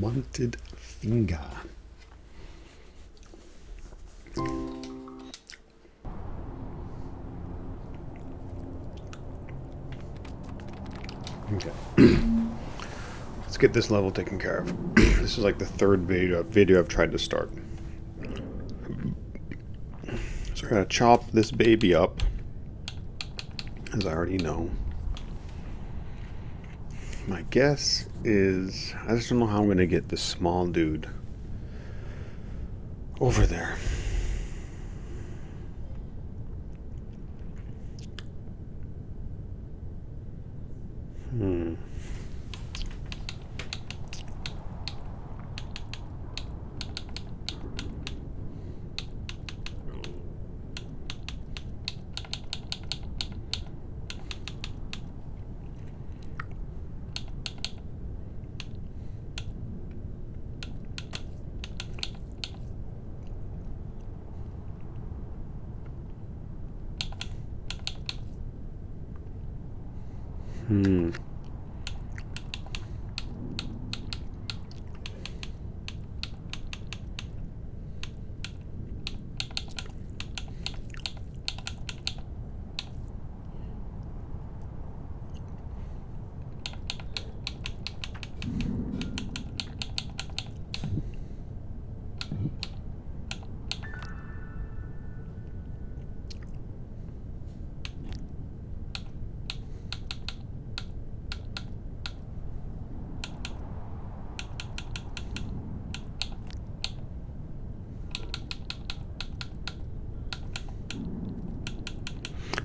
Unwanted finger. Okay. Let's get this level taken care of. This is like the third video I've tried to start. So we're gonna chop this baby up, as I already know. My guess is, I just don't know how I'm gonna get this small dude over there.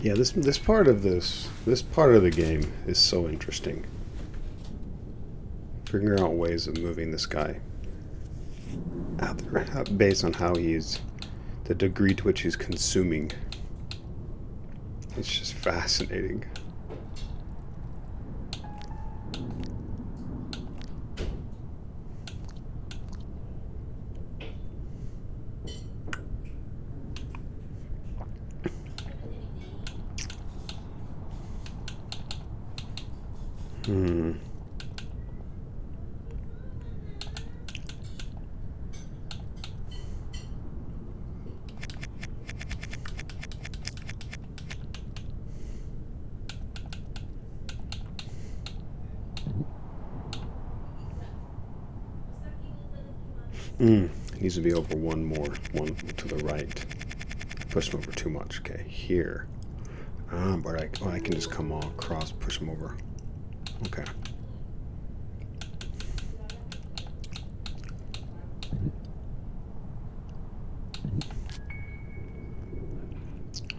Yeah, this part of the game is so interesting. Figuring out ways of moving this guy based on how he's, the degree to which he's consuming. It's just fascinating. Needs to be over one to the right. Push him over too much. Okay, here. But I can just come all across, push him over. Okay.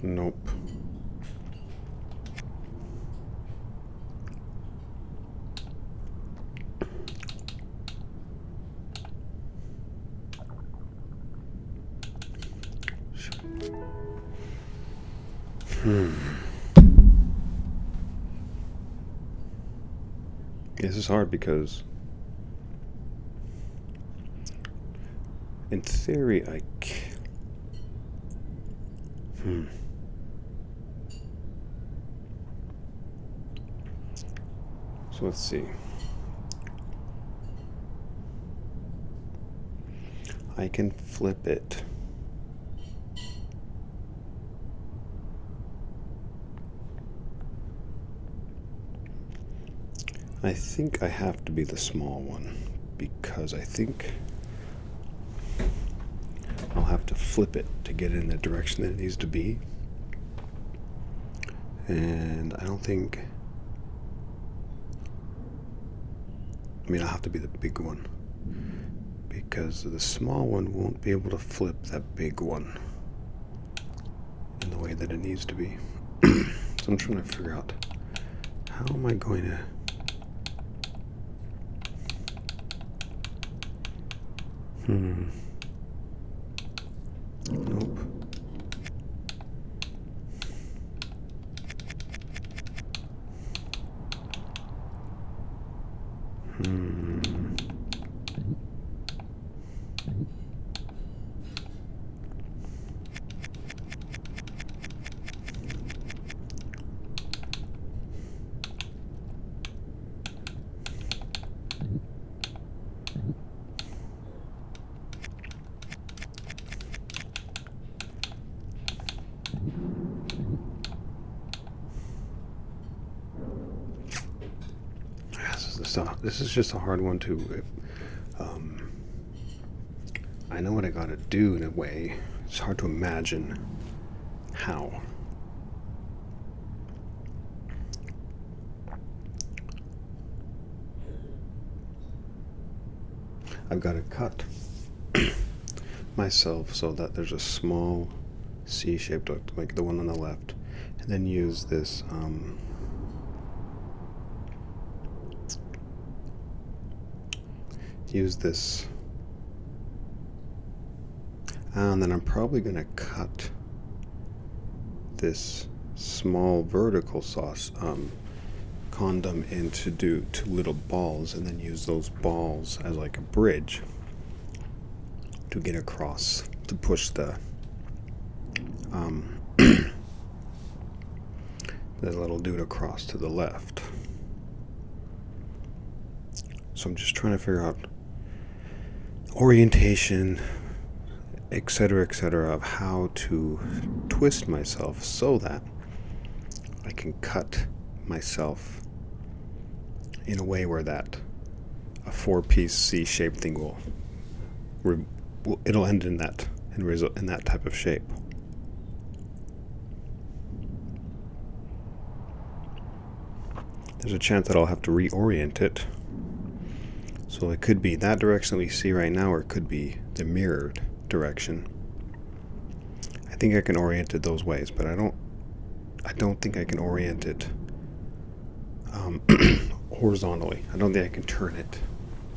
Nope. This is hard because in theory I So let's see. I can flip it. I think I have to be the small one because I think I'll have to flip it to get it in the direction that it needs to be. And I don't think, I'll have to be the big one because the small one won't be able to flip that big one in the way that it needs to be. So I'm trying to figure out, how am I going to Nope. This is just a hard one to. I know what I gotta do in a way. It's hard to imagine how. I've got to cut myself so that there's a small C-shaped, like the one on the left, and then use this and then I'm probably going to cut this small vertical sauce condom into two little balls, and then use those balls as like a bridge to get across, to push the the little dude across to the left. So I'm just trying to figure out orientation, etc., of how to twist myself so that I can cut myself in a way where that a 4-piece C-shaped thing it'll end in that and result in that type of shape. There's a chance that I'll have to reorient it. So it could be that direction that we see right now, or it could be the mirrored direction. I think I can orient it those ways, but I don't think I can orient it horizontally. I don't think I can turn it.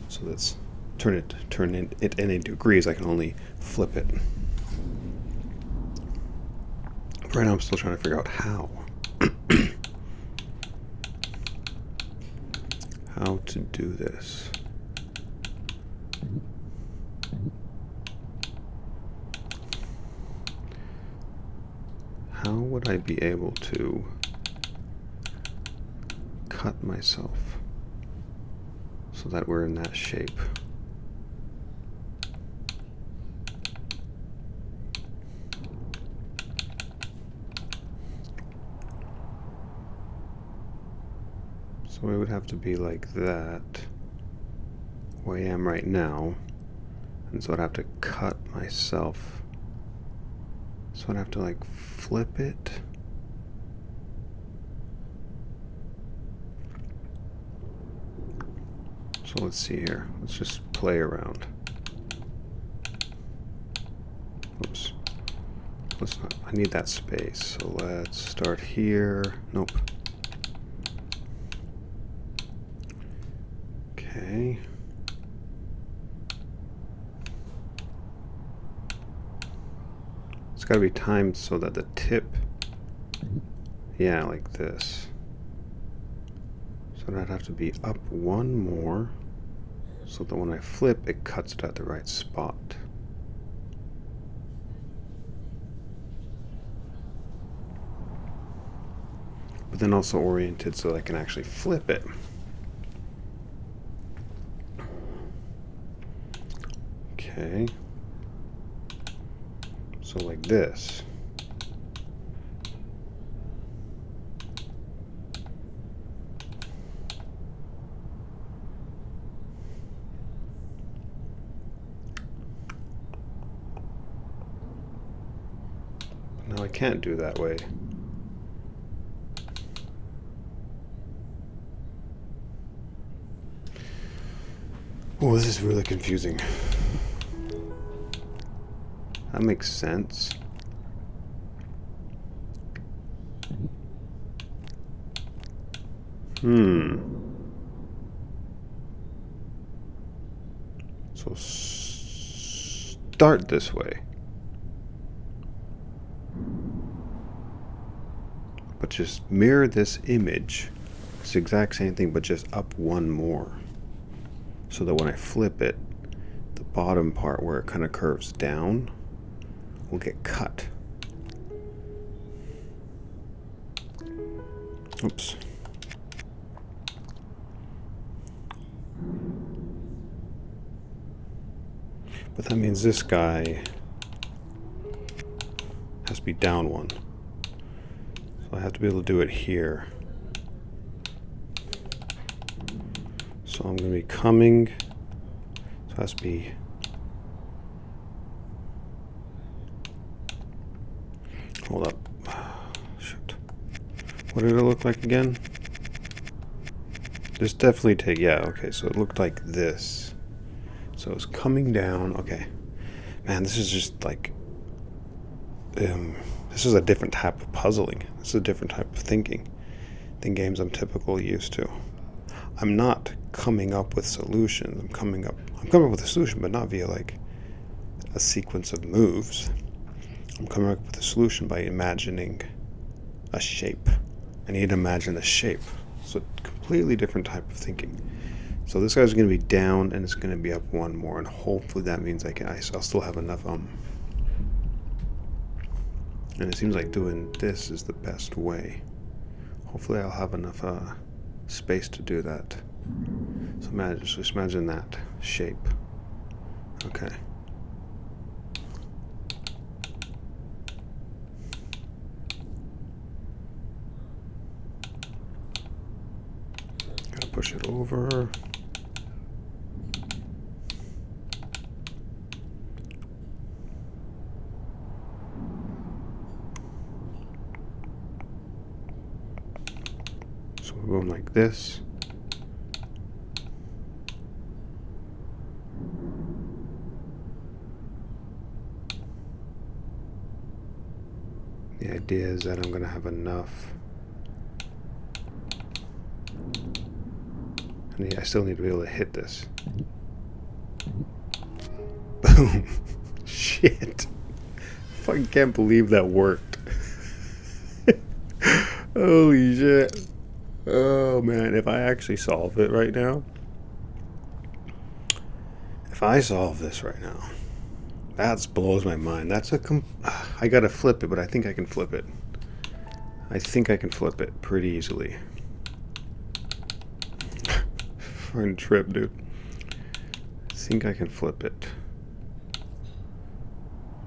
So that's turn it any degrees. I can only flip it. Right now I'm still trying to figure out how. How to do this. How would I be able to cut myself so that we're in that shape? So it would have to be like that, where I am right now, and so I'd have to cut myself. So I'd have to like flip it. So let's see here. Let's just play around. Oops. Let's not. I need that space. So let's start here. Nope. Okay. It's got to be timed so that the tip, yeah, like this. So that'd have to be up one more so that when I flip, it cuts it at the right spot. But then also oriented so that I can actually flip it. Okay. So like this. No, I can't do that way. Oh, this is really confusing. That makes sense. So start this way. But just mirror this image. It's the exact same thing, but just up one more. So that when I flip it, the bottom part where it kind of curves down will get cut. Oops. But that means this guy has to be down one. So I have to be able to do it here. So I'm going to be coming. So it has to be. Hold up. Shoot. What did it look like again? This definitely take. Yeah, okay. So it looked like this. So it's coming down. Okay. Man, this is just like. This is a different type of puzzling. This is a different type of thinking than games I'm typically used to. I'm not coming up with solutions. I'm coming up with a solution, but not via like a sequence of moves. I'm coming up with a solution by imagining a shape. I need to imagine the shape. So a completely different type of thinking. So this guy's going to be down, and it's going to be up one more, and hopefully that means I'll still have enough and it seems like doing this is the best way. Hopefully I'll have enough space to do that. So just imagine that shape. Okay. Gotta push it over. So we're going like this. The idea is that I'm going to have enough. I still need to be able to hit this. Boom. Shit. Fucking can't believe that worked. Holy shit. Oh man, if I actually solve it right now. If I solve this right now. That blows my mind. I gotta flip it, but I think I can flip it. I think I can flip it pretty easily. Fucking trip, dude. I think I can flip it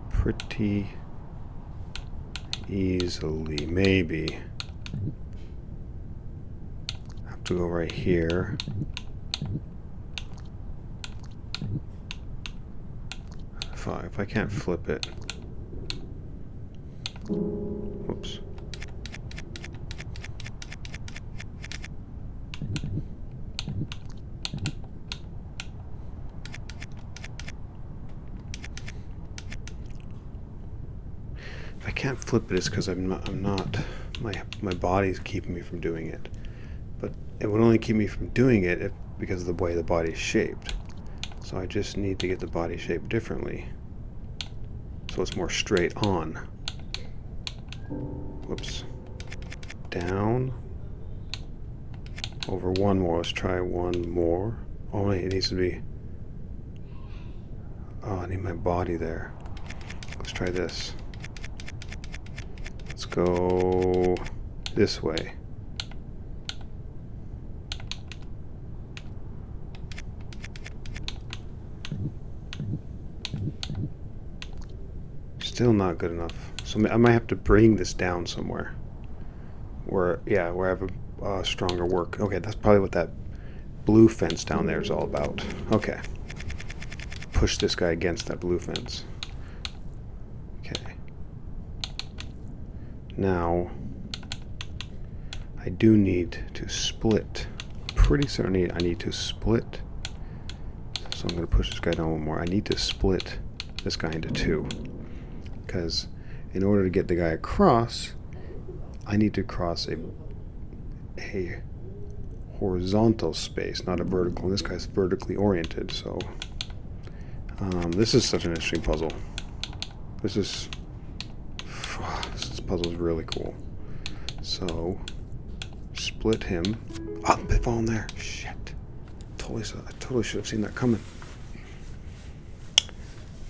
pretty easily. Maybe. I have to go right here. If I can't flip it. Whoops. If I can't flip it, it's because I'm not. My body's keeping me from doing it. But it would only keep me from doing it because of the way the body's shaped. So I just need to get the body shaped differently. So it's more straight on. Whoops. Down. Over one more. Let's try one more. Oh wait, it needs to be. Oh, I need my body there. Let's try this. Let's go this way. Still not good enough. So I might have to bring this down somewhere. Where I have a stronger work. Okay, that's probably what that blue fence down there is all about. Okay. Push this guy against that blue fence. Okay. Now, I do need to split. Pretty certain I need to split. So I'm going to push this guy down one more. I need to split this guy into two. Because in order to get the guy across, I need to cross a horizontal space, not a vertical. And this guy's vertically oriented, so this is such an interesting puzzle. This puzzle is really cool. So split him. Oh, they fall in there. Shit. I totally should have seen that coming.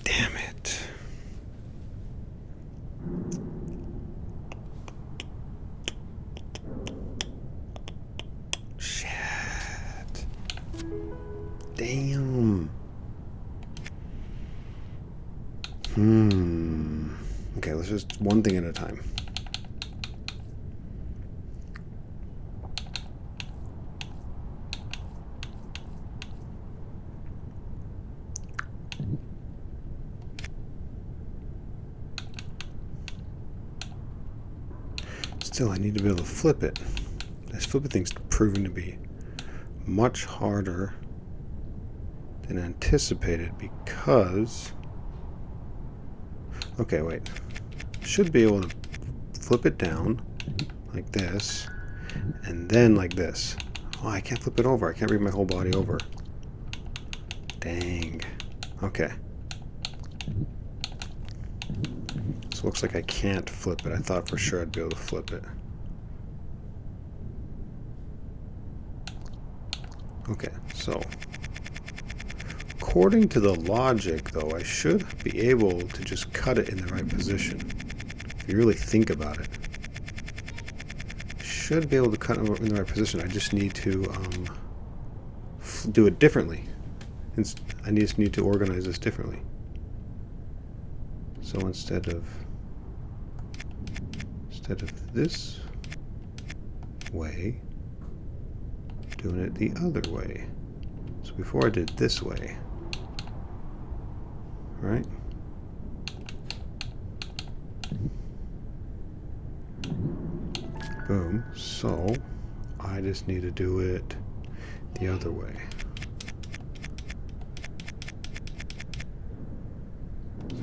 Damn it. Shit. Damn. Okay, let's just one thing at a time. still, I need to be able to flip it. This flipping thing's proving to be much harder than anticipated because... Okay, wait. Should be able to flip it down like this, and then like this. Oh, I can't flip it over. I can't read my whole body over. Dang. Okay. So it looks like I can't flip it. I thought for sure I'd be able to flip it. Okay, so according to the logic, though, I should be able to just cut it in the right position. If you really think about it. Should be able to cut it in the right position. I just need to do it differently. I just need to organize this differently. So instead of this way, doing it the other way. So before I did this way, right? Boom. So I just need to do it the other way.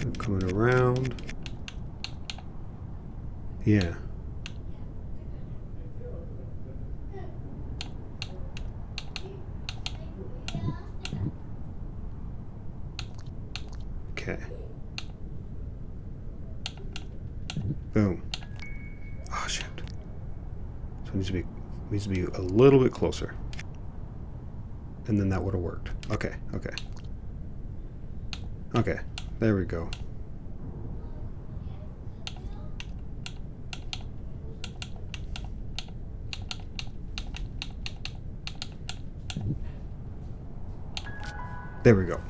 So coming around. Yeah. Okay. Boom. Oh shit. So it needs to be a little bit closer. And then that would have worked. Okay, okay. Okay, there we go. There we go.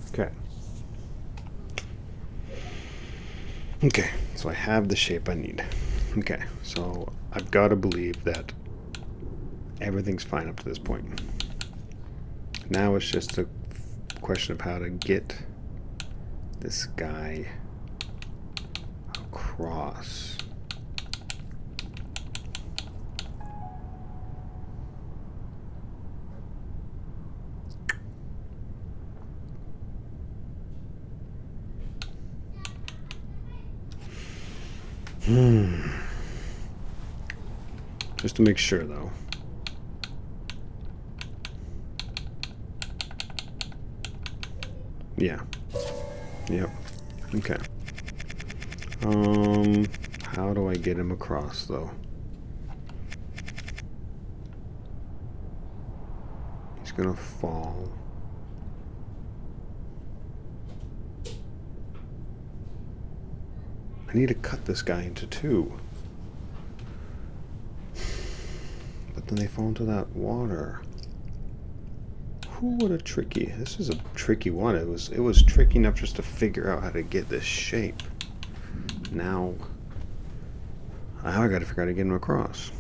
Okay. Okay, so I have the shape I need. Okay, so I've got to believe that everything's fine up to this point. Now it's just a question of how to get this guy across. Just to make sure, though. Yeah. Yep. Okay. How do I get him across, though? He's gonna fall. I need to cut this guy into two. But then they fall into that water. What a tricky. This is a tricky one. It was tricky enough just to figure out how to get this shape. Now I gotta figure out how to get him across.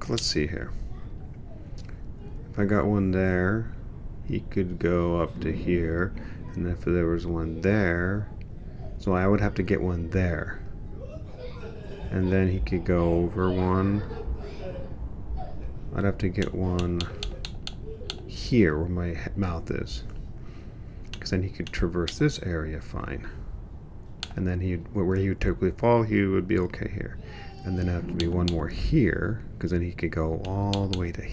Let's see here. If I got one there, he could go up to here, and if there was one there, so I would have to get one there, and then he could go over one. I'd have to get one here where my mouth is, because then he could traverse this area fine, and then where he would typically fall, he would be okay here. And then have to be one more here, because then he could go all the way to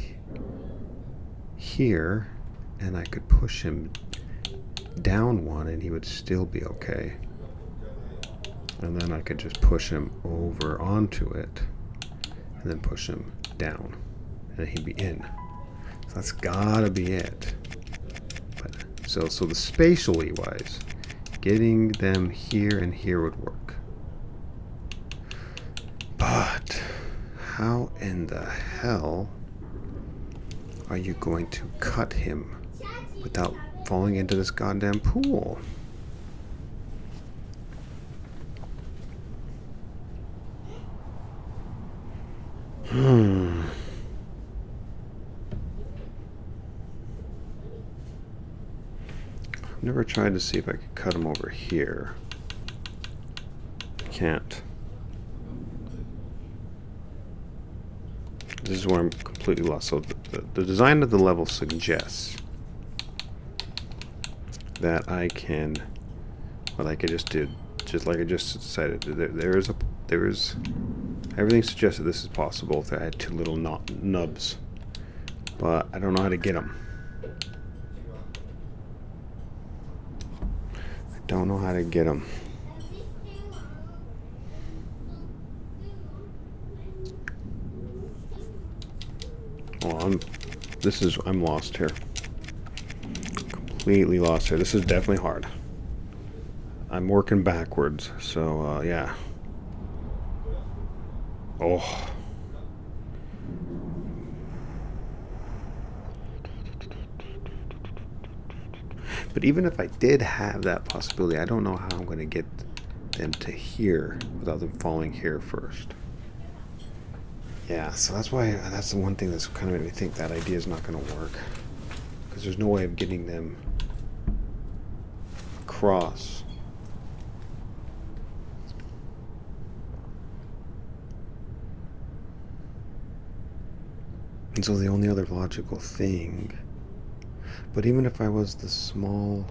here, and I could push him down one, and he would still be okay. And then I could just push him over onto it, and then push him down, and he'd be in. So that's gotta be it. But so the spatially wise, getting them here and here would work. But how in the hell are you going to cut him without falling into this goddamn pool? Hmm. I've never tried to see if I could cut them over here. Can't. This is where I'm completely lost. So the design of the level suggests that I can, what I could just did, just like I just decided. There is everything suggests that this is possible if I had two little nubs, but I don't know how to get them. I don't know how to get them. Oh, I'm lost here. Completely lost here. This is definitely hard. I'm working backwards, so yeah. Oh. But even if I did have that possibility, I don't know how I'm going to get them to here without them falling here first. Yeah, so that's the one thing that's kind of made me think that idea is not going to work. Because there's no way of getting them across. And so the only other logical thing, but even if I was the small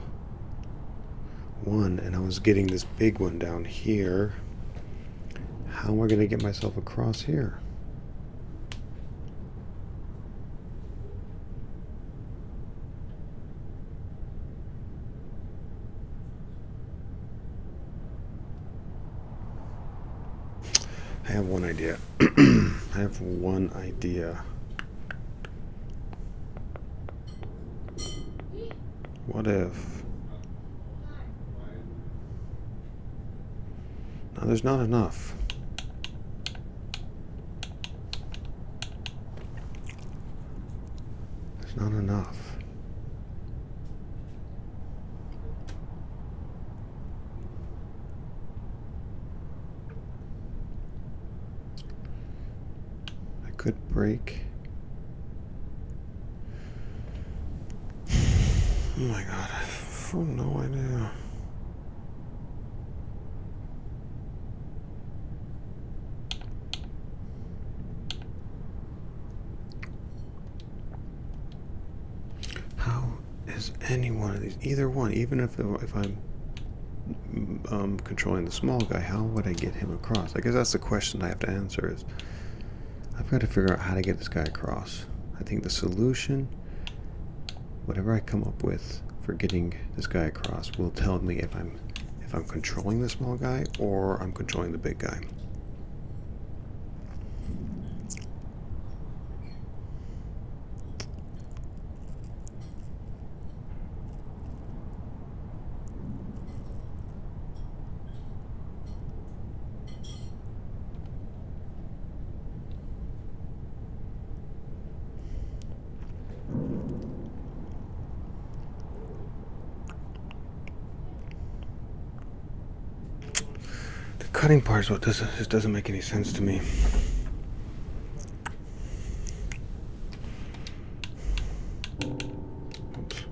one and I was getting this big one down here, how am I going to get myself across here? I have one idea. I have one idea. What if... No, there's not enough. There's not enough. I could break... Oh my god, I have no idea. How is any one of these, either one, even if I'm controlling the small guy, how would I get him across? I guess that's the question I have to answer is, I've got to figure out how to get this guy across. I think the solution, whatever I come up with for getting this guy across, will tell me if I'm controlling the small guy or I'm controlling the big guy. Cutting part is what just doesn't make any sense to me. Oops.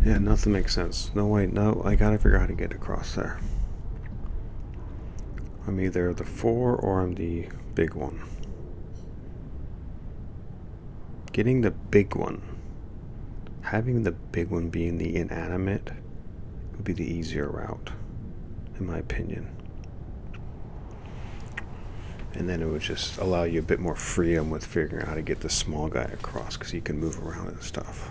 Yeah, nothing makes sense. No, wait, no, I gotta figure out how to get across there. I'm either the 4 or I'm the big one. Getting the big one, having the big one being the inanimate, would be the easier route, in my opinion. And then it would just allow you a bit more freedom with figuring out how to get the small guy across, because he can move around and stuff.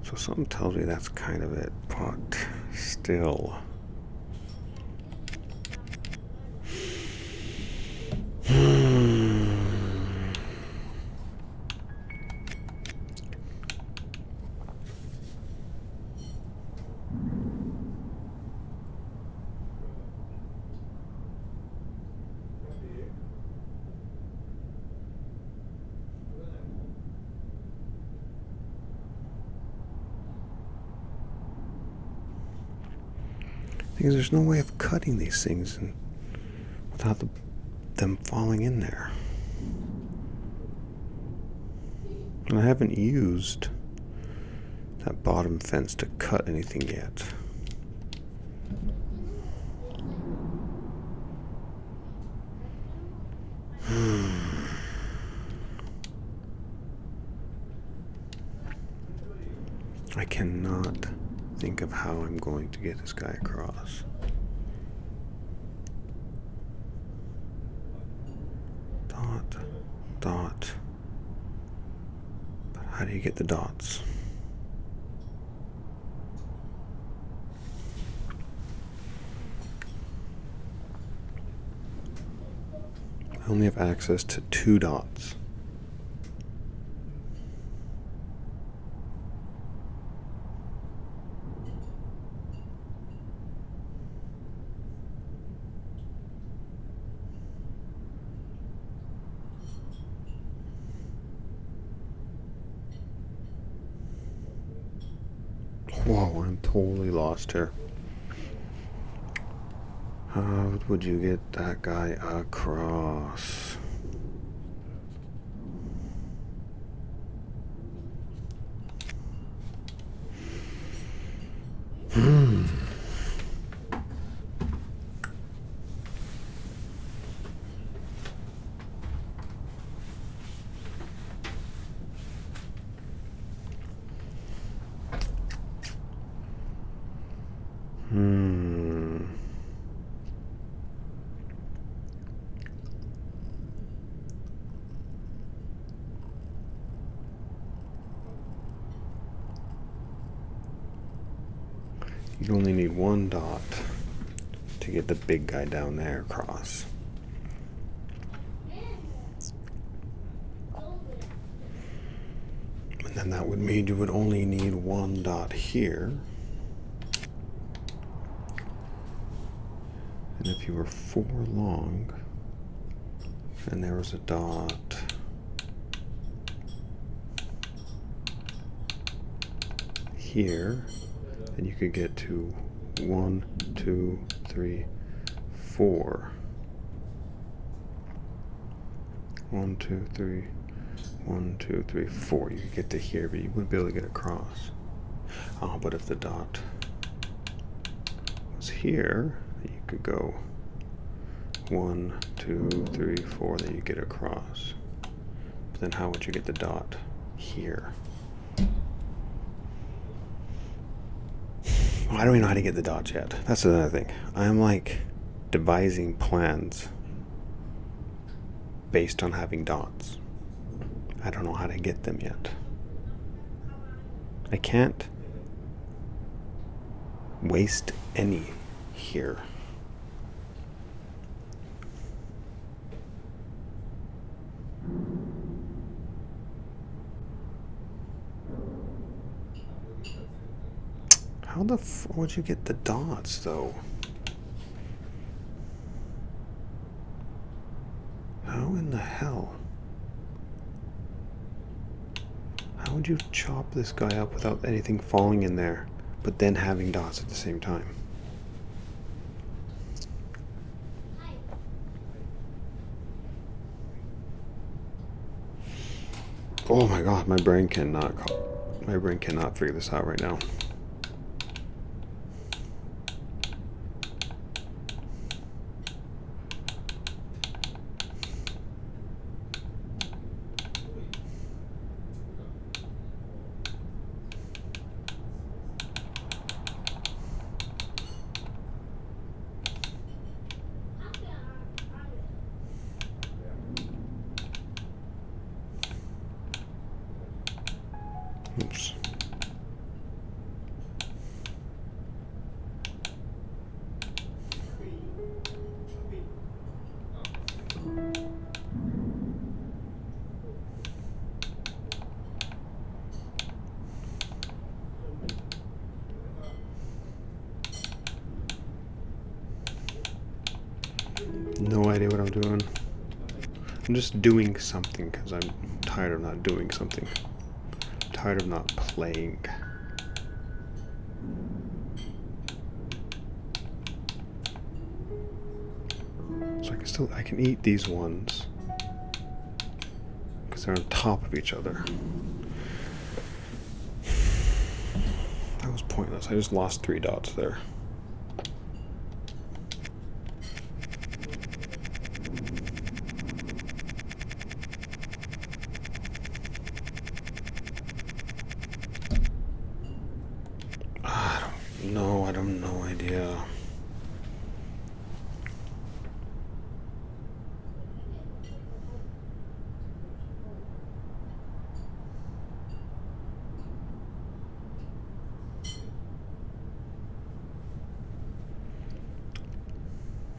So something tells me that's kind of it, but still. Because there's no way of cutting these things without them falling in there. And I haven't used that bottom fence to cut anything yet. I cannot think of how I'm going to get this guy across. Dot, dot. But how do you get the dots? I only have access to 2 dots. Whoa, I'm totally lost here. How would you get that guy across? You only need 1 dot to get the big guy down there across. And then that would mean you would only need 1 dot here. And if you were 4 long, and there was a dot here, then you could get to 1, 2, 3, 4. 1, 2, 3, 1, 2, 3, 4. You could get to here, but you wouldn't be able to get across. Oh, but if the dot was here, you could go 1, 2, 3, 4, then you get across. But then how would you get the dot here? I don't even know how to get the dots yet. That's another thing. I'm like devising plans based on having dots. I don't know how to get them yet. I can't waste any here. How the would you get the dots, though? How in the hell? How would you chop this guy up without anything falling in there, but then having dots at the same time? Oh my god, my brain cannot figure this out right now. Oops. No idea what I'm doing. I'm just doing something because I'm tired of not doing something. I'm tired of not playing. So I can eat these ones because they're on top of each other. That was pointless. I just lost 3 dots there. I don't know. I have no idea.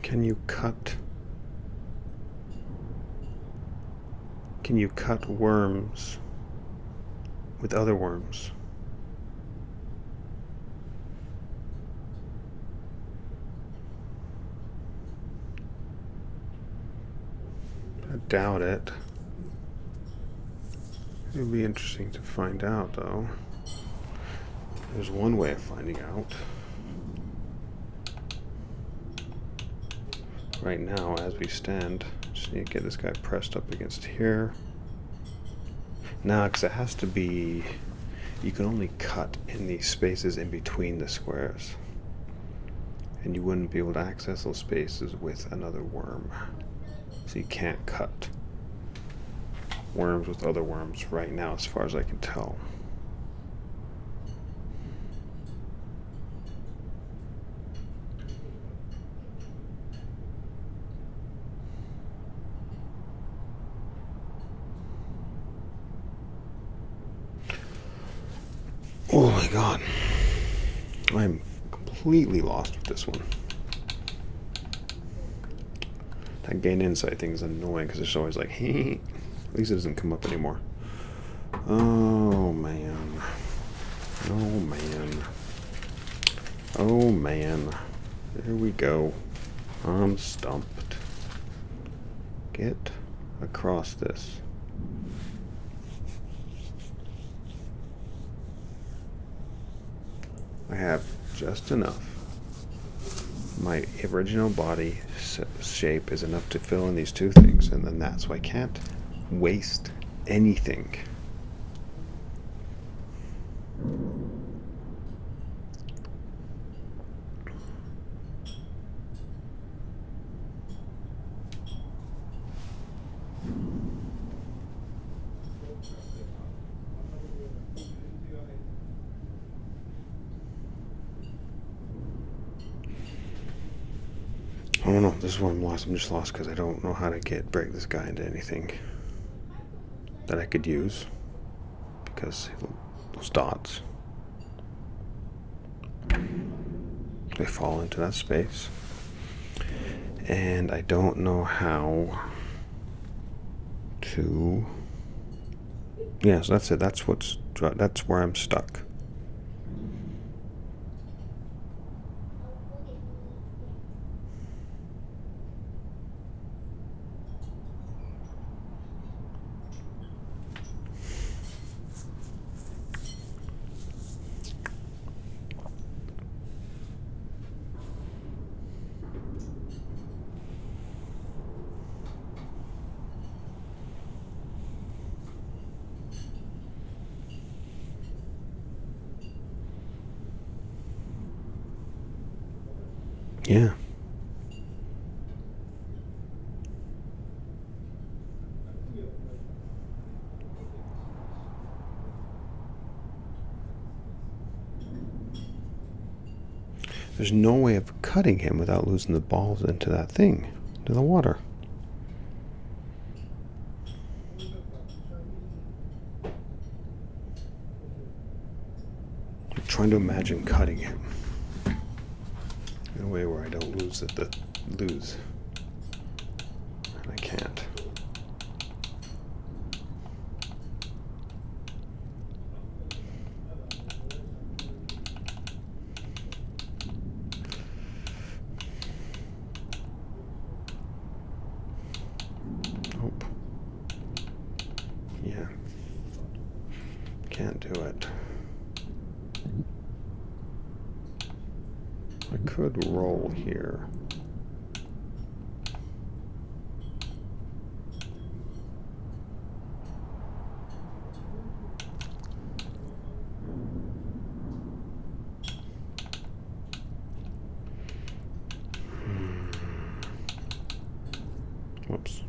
Can you cut worms with other worms? I doubt it. It would be interesting to find out, though. There's one way of finding out. Right now, as we stand, just need to get this guy pressed up against here. Now, because it has to be, you can only cut in these spaces in between the squares. And you wouldn't be able to access those spaces with another worm. So you can't cut worms with other worms right now, as far as I can tell. Oh my god. I'm completely lost with this one. That gain insight thing is annoying because it's always like, hey. At least it doesn't come up anymore. Oh man. Oh man. Oh man. There we go. I'm stumped. Get across this. I have just enough. My original body shape is enough to fill in these 2 things, and then that's why I can't waste anything. I don't know. This is why I'm lost. I'm just lost because I don't know how to break this guy into anything that I could use. Because those dots, they fall into that space. And I don't know how to... Yeah, so that's it. That's where I'm stuck. Yeah. There's no way of cutting him without losing the balls into that thing, to the water. trying to imagine cutting him in a way where I don't lose lose. And I can't. Nope. Yeah. Can't do it. I could roll here. Whoops.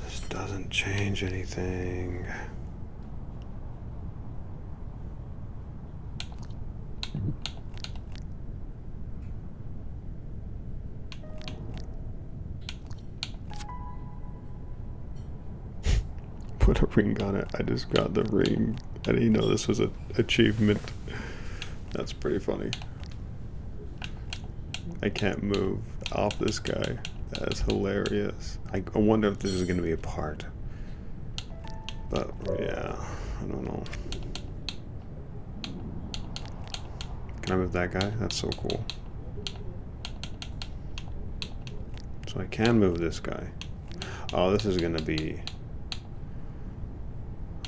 This doesn't change anything. Put a ring on it. I just got the ring. I didn't know this was an achievement. That's pretty funny. I can't move off this guy. That's hilarious. I wonder if this is going to be a part. But yeah, I don't know. Can I move that guy? That's so cool. So I can move this guy. Oh, this is going to be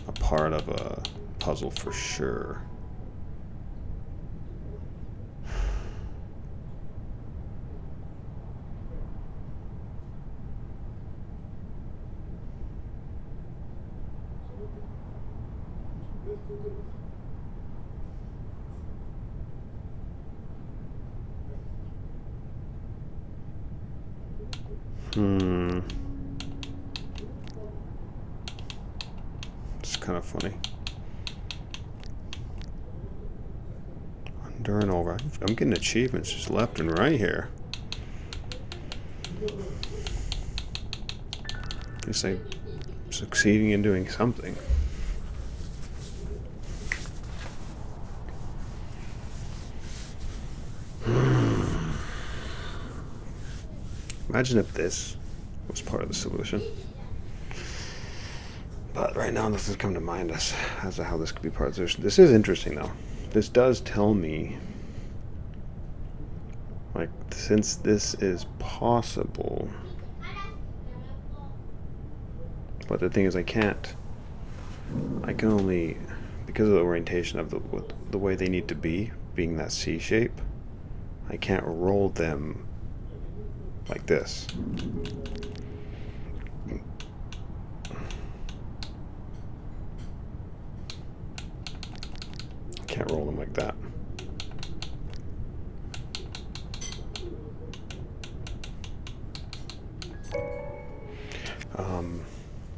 a part of a puzzle for sure. It's kind of funny. Under and over. I'm getting achievements just left and right here. At least I'm succeeding in doing something. Imagine if this was part of the solution. But right now, nothing's come to mind as to how this could be part of the solution. This is interesting, though. This does tell me, like, since this is possible. But the thing is, I can only, because of the orientation of the way they need to be, being that C shape, I can't roll them like this. Can't roll them like that.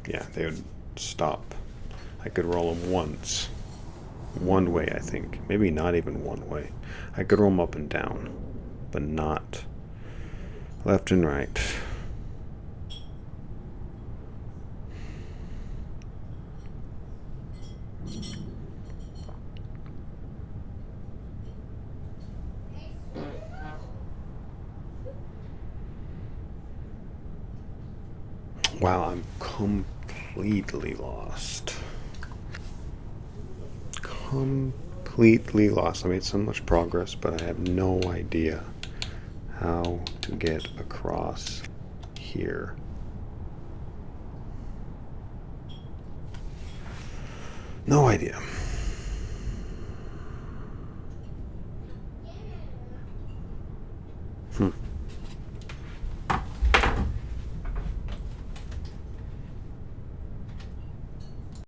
Yeah, they would stop. I could roll them once. One way, I think. Maybe not even one way. I could roll them up and down, but not left and right. Wow, I'm completely lost. Completely lost. I made so much progress, but I have no idea how to get across here. No idea.